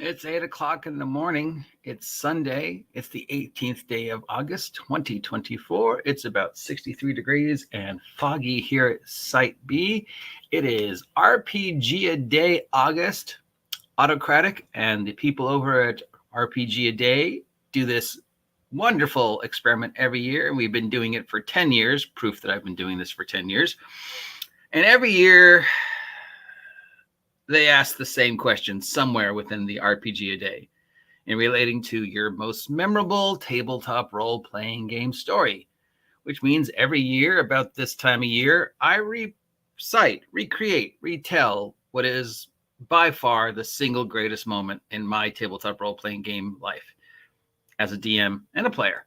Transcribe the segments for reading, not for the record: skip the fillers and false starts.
It's 8 o'clock in the morning. It's Sunday. It's the 18th day of August, 2024. It's about 63 degrees and foggy here at Site B. It is RPG A Day August, Autocratic, and the people over at RPG A Day do this wonderful experiment every year. And we've been doing it for 10 years, proof that I've been doing this for 10 years. And every year, they ask the same question somewhere within the RPG A Day in relating to your most memorable tabletop role-playing game story, which means every year about this time of year, I recite, recreate, retell what is by far the single greatest moment in my tabletop role-playing game life as a DM and a player.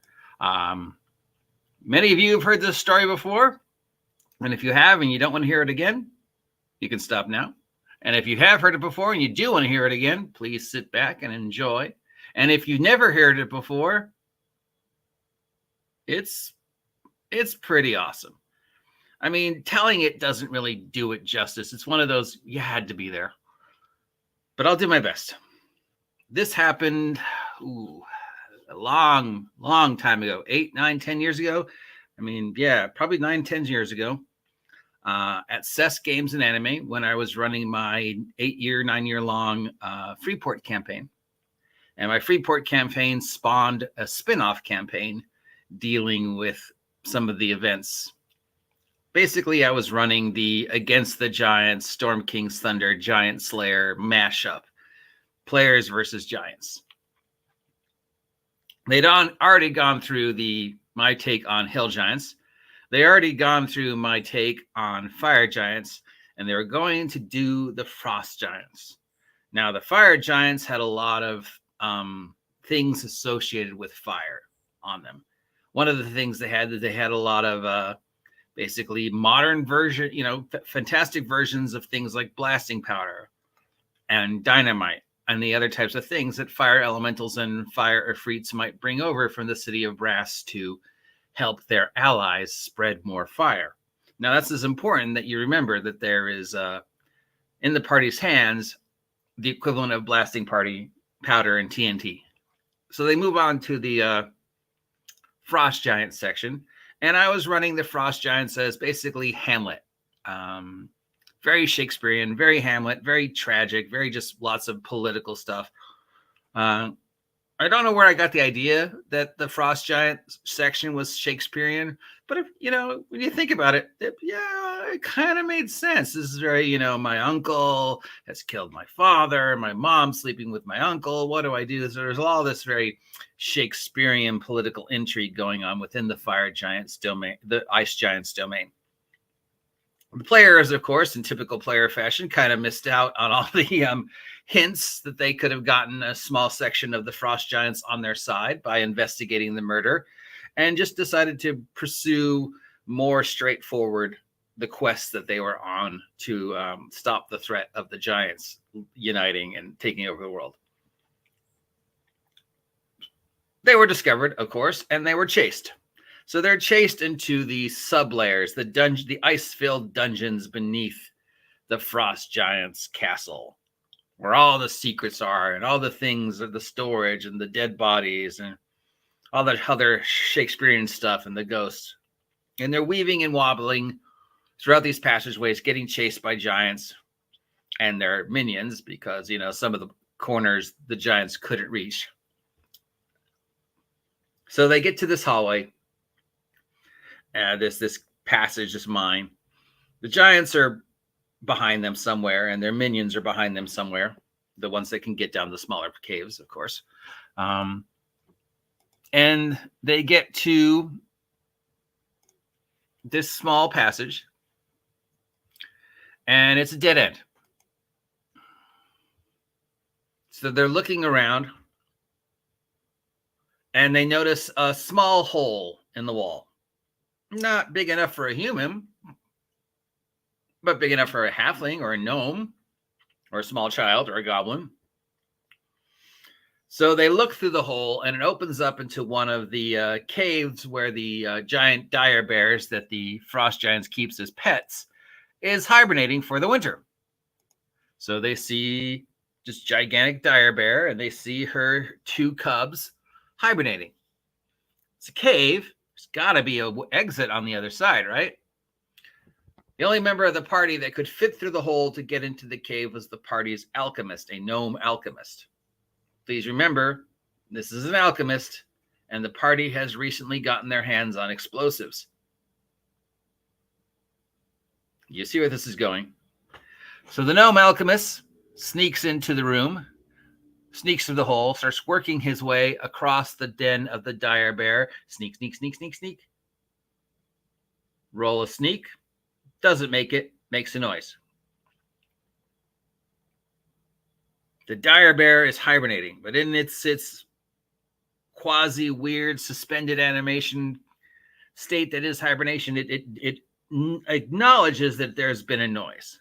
Many of you have heard this story before, and if you have and you don't want to hear it again, you can stop now. And if you have heard it before and you do want to hear it again, please sit back and enjoy. And if you've never heard it before, it's pretty awesome. I mean, telling it doesn't really do it justice. It's one of those, you had to be there. But I'll do my best. This happened a long, long time ago, 8, 9, 10 years ago. I mean, yeah, probably 9, 10 years ago. At Seths Games and Anime, when I was running my 9-year long Freeport campaign. And my Freeport campaign spawned a spin-off campaign dealing with some of the events. Basically, I was running the Against the Giants, Storm King's Thunder, Giant Slayer mashup. Players versus Giants. They'd already gone through my take on Hill Giants. They already gone through my take on Fire Giants, and they were going to do the Frost Giants. Now, the Fire Giants had a lot of things associated with fire on them. One of the things they had a lot of basically modern version, fantastic versions of things like blasting powder and dynamite and the other types of things that fire elementals and fire efreets might bring over from the city of Brass to help their allies spread more fire. Now, that's as important that you remember that there is, in the party's hands, the equivalent of blasting party powder and TNT. So they move on to the Frost Giant section. And I was running the Frost Giants as basically Hamlet. Very Shakespearean, very Hamlet, very tragic, very just lots of political stuff. I don't know where I got the idea that the Frost Giant section was Shakespearean, but when you think about it, it kind of made sense. This is very, my uncle has killed my father, my mom sleeping with my uncle. What do I do? So there's all this very Shakespearean political intrigue going on within the Fire Giants domain, the Ice Giants domain. The players, of course, in typical player fashion, kind of missed out on all the hints that they could have gotten a small section of the Frost Giants on their side by investigating the murder, and just decided to pursue more straightforward the quests that they were on to stop the threat of the Giants uniting and taking over the world. They were discovered, of course, and they were chased. So they're chased into the sub-layers, the ice-filled dungeons beneath the Frost Giants' castle, where all the secrets are and all the things of the storage and the dead bodies and all that other Shakespearean stuff and the ghosts. And they're weaving and wobbling throughout these passageways, getting chased by giants and their minions because, some of the corners the giants couldn't reach. So they get to this hallway. This passage, this mine. The giants are behind them somewhere, and their minions are behind them somewhere. The ones that can get down the smaller caves, of course. And they get to this small passage, and it's a dead end. So they're looking around, and they notice a small hole in the wall. Not big enough for a human, but big enough for a halfling or a gnome or a small child or a goblin. So they look through the hole, and it opens up into one of the caves where the giant dire bears that the frost giants keeps as pets is hibernating for the winter. So they see just gigantic dire bear, and they see her 2 cubs hibernating. It's a cave. There's got to be an exit on the other side, right? The only member of the party that could fit through the hole to get into the cave was the party's alchemist, a gnome alchemist. Please remember, this is an alchemist, and the party has recently gotten their hands on explosives. You see where this is going. So the gnome alchemist sneaks into the room, sneaks through the hole, starts working his way across the den of the dire bear. Sneak, sneak, sneak, sneak, sneak. Roll a sneak. Doesn't make it. Makes a noise. The dire bear is hibernating, but in its quasi weird suspended animation state that is hibernation, it acknowledges that there's been a noise.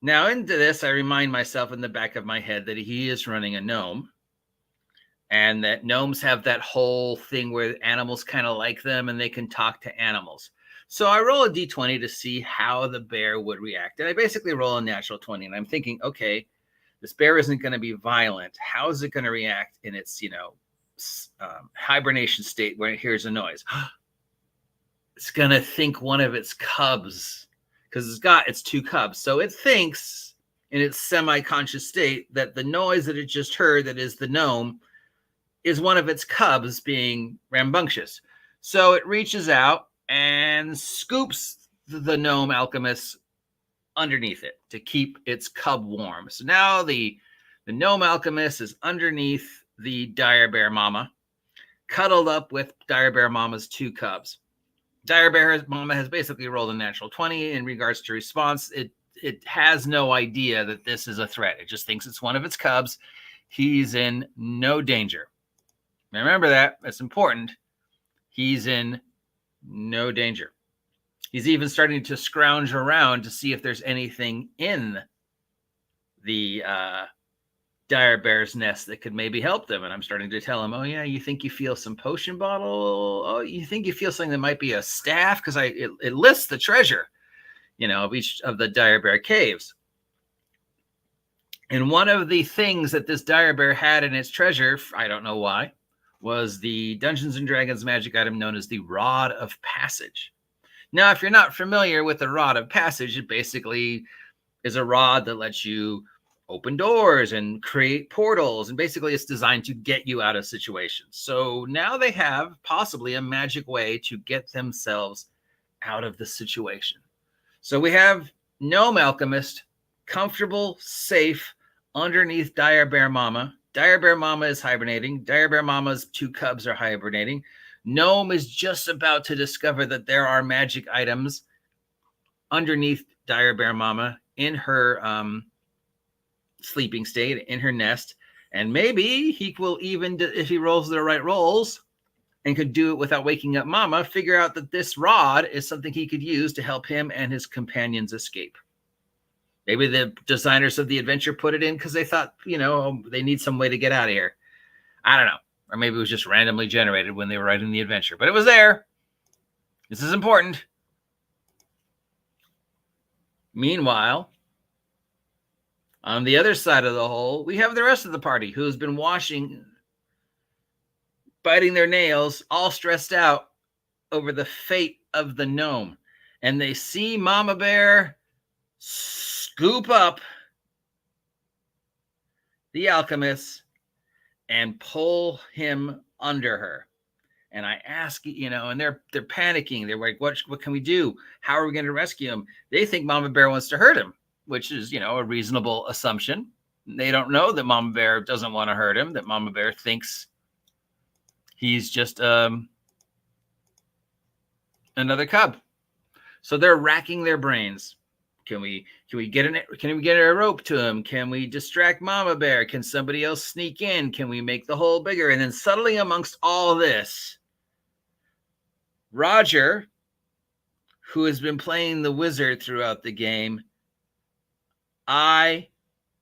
Now into this, I remind myself in the back of my head that he is running a gnome, and that gnomes have that whole thing where animals kind of like them and they can talk to animals. So I roll a d20 to see how the bear would react. And I basically roll a natural 20. And I'm thinking, okay, this bear isn't going to be violent. How is it going to react in its, hibernation state when it hears a noise? It's going to think one of its cubs, because it's got its 2 cubs. So it thinks in its semi-conscious state that the noise that it just heard, that is the gnome, is one of its cubs being rambunctious. So it reaches out and scoops the gnome alchemist underneath it to keep its cub warm. So now the gnome alchemist is underneath the dire bear mama, cuddled up with dire bear mama's 2 cubs. Dire bear mama has basically rolled a natural 20 in regards to response. It has no idea that this is a threat. It just thinks it's one of its cubs. He's in no danger. Remember that. That's important. He's in no danger. He's even starting to scrounge around to see if there's anything in the dire bear's nest that could maybe help them. And I'm starting to tell him, oh yeah, you think you feel some potion bottle? Oh, you think you feel something that might be a staff? Because it lists the treasure, of each of the dire bear caves. And one of the things that this dire bear had in its treasure, I don't know why, was the Dungeons and Dragons magic item known as the Rod of Passage. Now, if you're not familiar with the Rod of Passage, it basically is a rod that lets you open doors and create portals. And basically, it's designed to get you out of situations. So now they have possibly a magic way to get themselves out of the situation. So we have Gnome Alchemist, comfortable, safe, underneath Dire Bear Mama. Dire Bear Mama is hibernating. Dire Bear Mama's 2 cubs are hibernating. Gnome is just about to discover that there are magic items underneath Dire Bear Mama in her sleeping state, in her nest. And maybe he will even, if he rolls the right rolls and could do it without waking up Mama, figure out that this rod is something he could use to help him and his companions escape. Maybe the designers of the adventure put it in because they thought, they need some way to get out of here. I don't know. Or maybe it was just randomly generated when they were writing the adventure. But it was there. This is important. Meanwhile, on the other side of the hole, we have the rest of the party who's been biting their nails, all stressed out over the fate of the gnome. And they see Mama Bear scoop up the alchemist and pull him under her. And I ask, and they're panicking. They're like, what can we do? How are we going to rescue him? They think Mama Bear wants to hurt him, which is, a reasonable assumption. They don't know that Mama Bear doesn't want to hurt him, that Mama Bear thinks he's just another cub. So they're racking their brains. Can we get a rope to him? Can we distract Mama Bear? Can somebody else sneak in? Can we make the hole bigger? And then subtly amongst all this, Rodger, who has been playing the wizard throughout the game, I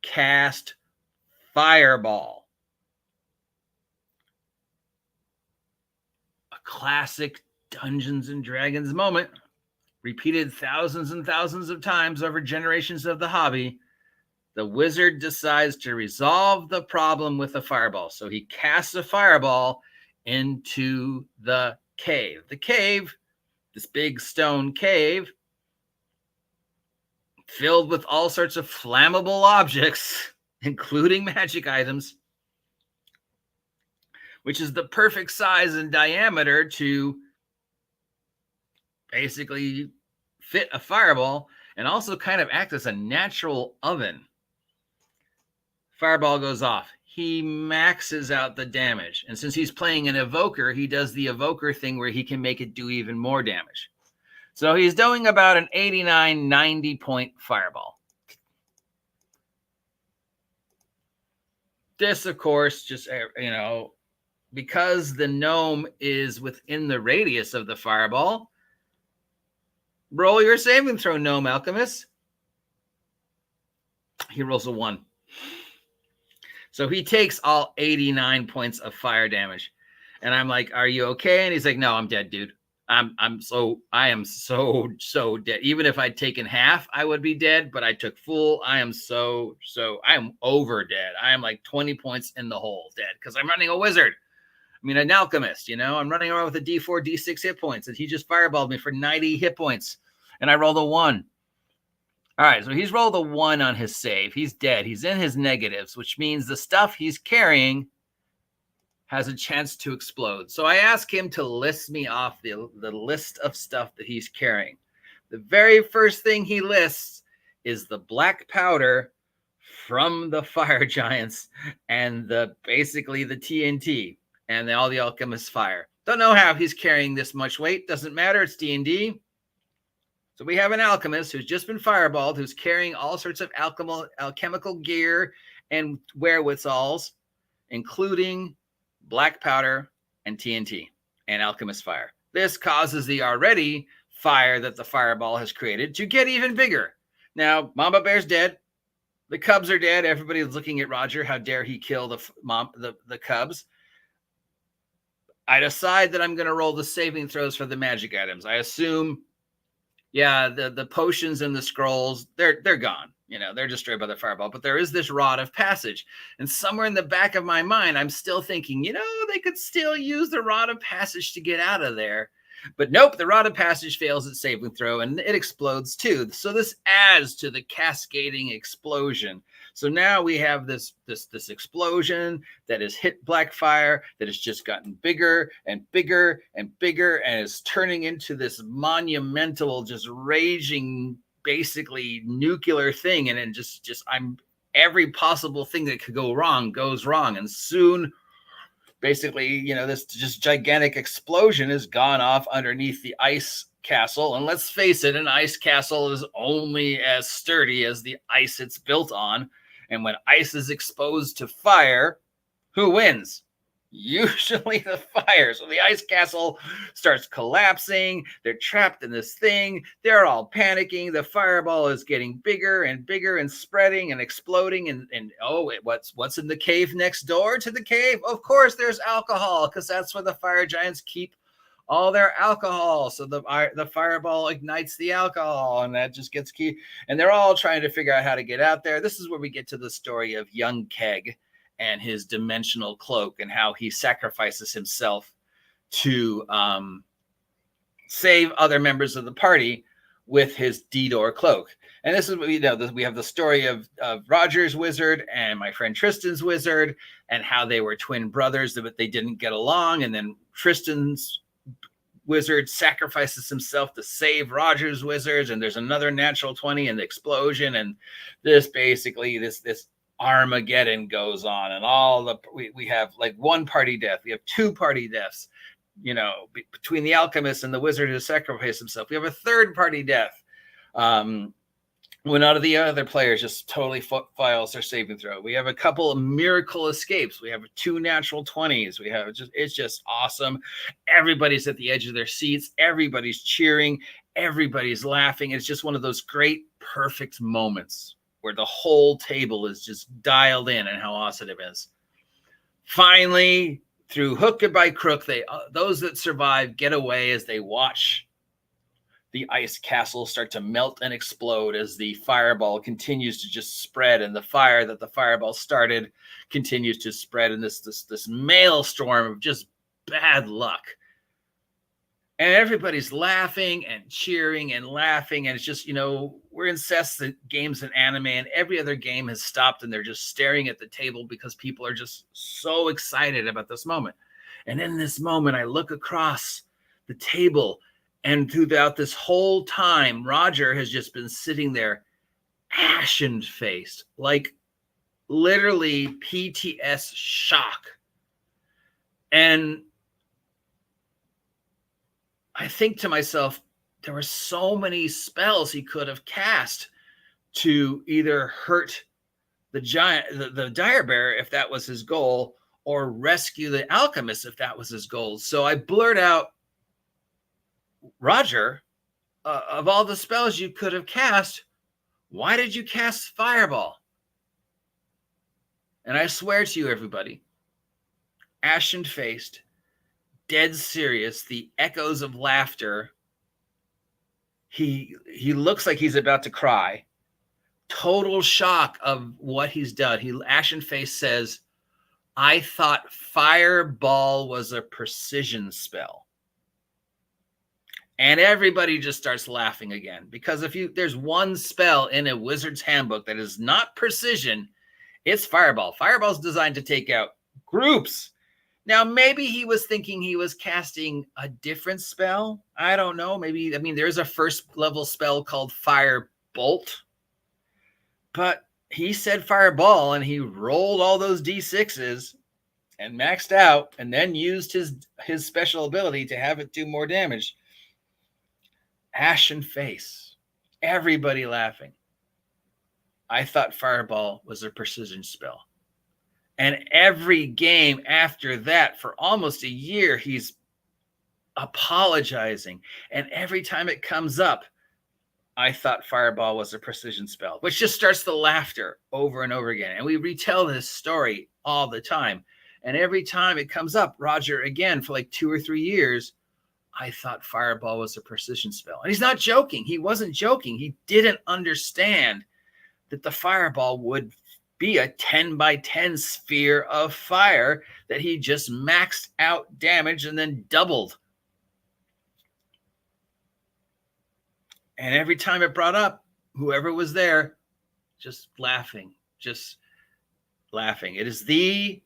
cast Fireball. A classic Dungeons and Dragons moment, repeated thousands and thousands of times over generations of the hobby. The wizard decides to resolve the problem with a fireball. So he casts a fireball into the cave. The cave, this big stone cave, filled with all sorts of flammable objects, including magic items, which is the perfect size and diameter to basically fit a fireball and also kind of act as a natural oven. Fireball goes off. He maxes out the damage. And since he's playing an evoker, he does the evoker thing where he can make it do even more damage. So he's doing about an 89, 90 point fireball. This, of course, just, because the gnome is within the radius of the fireball, roll your saving throw, gnome alchemist. He rolls a 1. So he takes all 89 points of fire damage. And I'm like, are you okay? And he's like, no, I'm dead, dude. I am so dead. Even if I'd taken half, I would be dead, but I took full. I am over dead. I am like 20 points in the hole dead because I'm running a wizard. I mean, an alchemist, I'm running around with a D4, D6 hit points, and he just fireballed me for 90 hit points. And I rolled a 1. All right, so he's rolled a 1 on his save. He's dead. He's in his negatives, which means the stuff he's carrying has a chance to explode. So I ask him to list me off the list of stuff that he's carrying. The very first thing he lists is the black powder from the fire giants and basically the TNT and all the alchemist's fire. Don't know how he's carrying this much weight. Doesn't matter. It's D&D. So we have an alchemist who's just been fireballed, who's carrying all sorts of alchemical gear and wherewithals, including black powder and TNT and alchemist fire. This causes the already fire that the fireball has created to get even bigger. Now, Mama Bear's dead. The cubs are dead. Everybody's looking at Rodger. How dare he kill the cubs? I decide that I'm going to roll the saving throws for the magic items. I assume, the potions and the scrolls, they're gone. They're destroyed by the fireball. But there is this rod of passage. And somewhere in the back of my mind, I'm still thinking, they could still use the rod of passage to get out of there. But nope, the rod of passage fails its saving throw and it explodes too. So this adds to the cascading explosion. So now we have this explosion that has hit Blackfire, that has just gotten bigger and bigger and bigger, and is turning into this monumental, just raging, basically nuclear thing. And then every possible thing that could go wrong goes wrong. And soon, basically, this just gigantic explosion has gone off underneath the ice castle. And let's face it, an ice castle is only as sturdy as the ice it's built on. And when ice is exposed to fire, who wins? Usually the fire. So the ice castle starts collapsing. They're trapped in this thing. They're all panicking. The fireball is getting bigger and bigger and spreading and exploding. And what's in the cave next door to the cave? Of course, there's alcohol, because that's where the fire giants keep all their alcohol. So the fireball ignites the alcohol, and that just gets key. And they're all trying to figure out how to get out there. This is where we get to the story of young Keg and his dimensional cloak, and how he sacrifices himself to save other members of the party with his D-door cloak. And this is what we have the story of Rodger's wizard and my friend Tristan's wizard, and how they were twin brothers, but they didn't get along. And then Tristan's wizard sacrifices himself to save Rodger's wizards, and there's another natural 20 and the explosion, and this Armageddon goes on, and we have like one party death. We have two party deaths, between the alchemist and the wizard who sacrificed himself. We have a third party death when none of the other players just totally files their saving throw. We have a couple of miracle escapes. We have 2 natural 20s. It's just awesome. Everybody's at the edge of their seats. Everybody's cheering. everybody's laughing. It's just one of those great, perfect moments where the whole table is just dialed in and how awesome it is. Finally, through hook or by crook, those that survive get away as they watch the ice castle start to melt and explode as the fireball continues to just spread, and the fire that the fireball started continues to spread in this maelstrom of just bad luck. And everybody's laughing and cheering and laughing, and it's just, we're in Seths Games and Anime, and every other game has stopped, and they're just staring at the table because people are just so excited about this moment. And in this moment, I look across the table, and throughout this whole time, Rodger has just been sitting there ashen-faced, like literally PTS shock. And I think to myself, there were so many spells he could have cast to either hurt the giant, the dire bear, if that was his goal, or rescue the alchemist, if that was his goal. So I blurt out, Rodger, of all the spells you could have cast, why did you cast Fireball? And I swear to you, everybody, ashen-faced, dead serious, the echoes of laughter. He looks like he's about to cry. Total shock of what he's done. He ashen-faced says, I thought Fireball was a precision spell. And everybody just starts laughing again, because there's one spell in a wizard's handbook that is not precision, it's Fireball. Fireball's designed to take out groups. Now, maybe he was thinking he was casting a different spell. I don't know. There's a first level spell called Firebolt, but he said Fireball, and he rolled all those D6s and maxed out, and then used his special ability to have it do more damage. Ashen face, everybody laughing. I thought Fireball was a precision spell. And every game after that, for almost a year, he's apologizing. And every time it comes up, I thought Fireball was a precision spell, which just starts the laughter over and over again. And we retell this story all the time. And every time it comes up, Rodger, again, for like 2 or 3 years, I thought Fireball was a precision spell. And he's not joking. He wasn't joking. He didn't understand that the Fireball would be a 10 by 10 sphere of fire that he just maxed out damage and then doubled. And every time it brought up, whoever was there, just laughing. It is the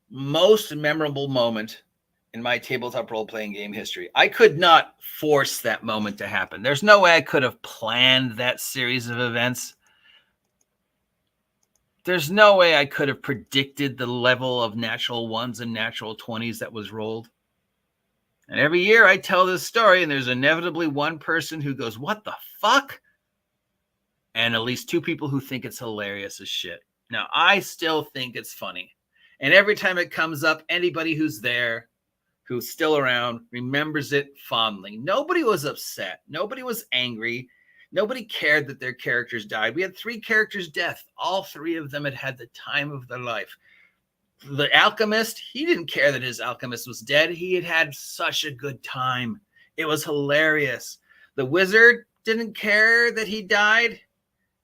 most memorable moment in my tabletop role-playing game history. I could not force that moment to happen. There's no way I could have planned that series of events. There's no way I could have predicted the level of natural ones and natural 20s that was rolled. And every year I tell this story, and there's inevitably one person who goes, what the fuck? And at least 2 people who think it's hilarious as shit. Now, I still think it's funny. And every time it comes up, anybody who's there, who's still around, remembers it fondly. Nobody was upset. Nobody was angry. Nobody cared that their characters died. We had 3 characters' death. All 3 of them had had the time of their life. The alchemist, he didn't care that his alchemist was dead. He had had such a good time. It was hilarious. The wizard didn't care that he died.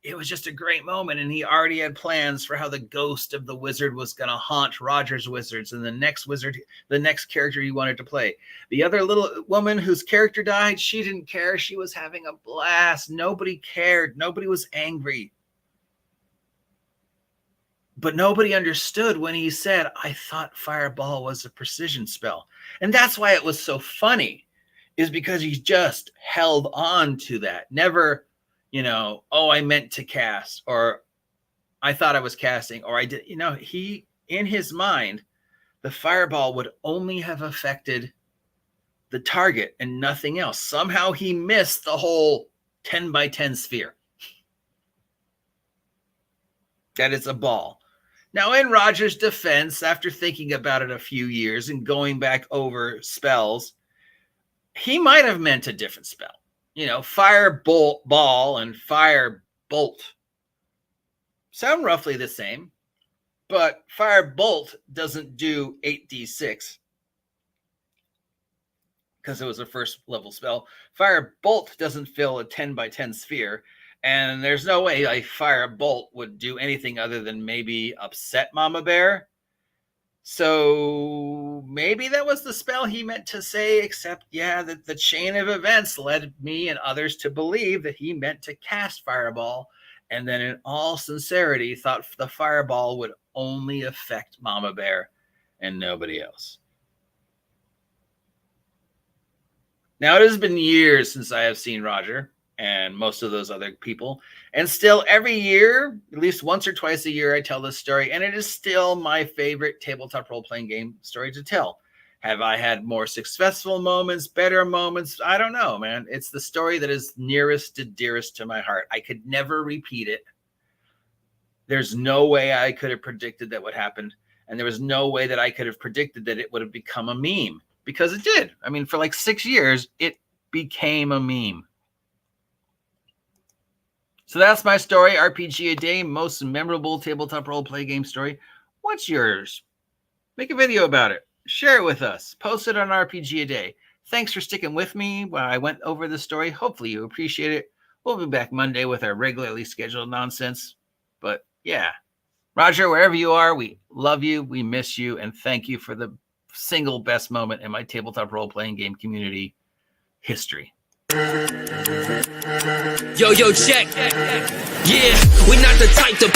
It was just a great moment, and he already had plans for how the ghost of the wizard was going to haunt Rodger's wizards and the next character he wanted to play. The other little woman whose character died, she didn't care. She was having a blast. Nobody cared. Nobody was angry. But nobody understood when he said, I thought Fireball was a precision spell. And that's why it was so funny, is because he just held on to that. Never, I meant to cast, or I thought I was casting, or I did, he, in his mind, the Fireball would only have affected the target and nothing else. Somehow he missed the whole 10 by 10 sphere. That it's a ball. Now, in Rodger's defense, after thinking about it a few years and going back over spells, he might have meant a different spell. fire bolt ball and fire bolt sound roughly the same, but fire bolt doesn't do 8d6 because it was a first level spell. Fire bolt doesn't fill a 10 by 10 sphere, and there's no way a fire bolt would do anything other than maybe upset Mama Bear. So maybe that was the spell he meant to say, except, that the chain of events led me and others to believe that he meant to cast Fireball, and then in all sincerity thought the Fireball would only affect Mama Bear and nobody else. Now, it has been years since I have seen Rodger and most of those other people, and still every year, at least once or twice a year, I tell this story, and it is still my favorite tabletop role-playing game story to tell. Have I had more successful moments, better moments? I don't know, man. It's the story that is nearest to dearest to my heart. I could never repeat it. There's no way I could have predicted that would happen, and there was no way that I could have predicted that it would have become a meme, because it did. I mean, for like 6 years, it became a meme. So that's my story, RPG a Day, most memorable tabletop role-play game story. What's yours? Make a video about it. Share it with us. Post it on RPG a Day. Thanks for sticking with me while I went over the story. Hopefully you appreciate it. We'll be back Monday with our regularly scheduled nonsense. But yeah, Rodger, wherever you are, we love you, we miss you, and thank you for the single best moment in my tabletop role-playing game community history. Yo, check. Yeah, we're not the type to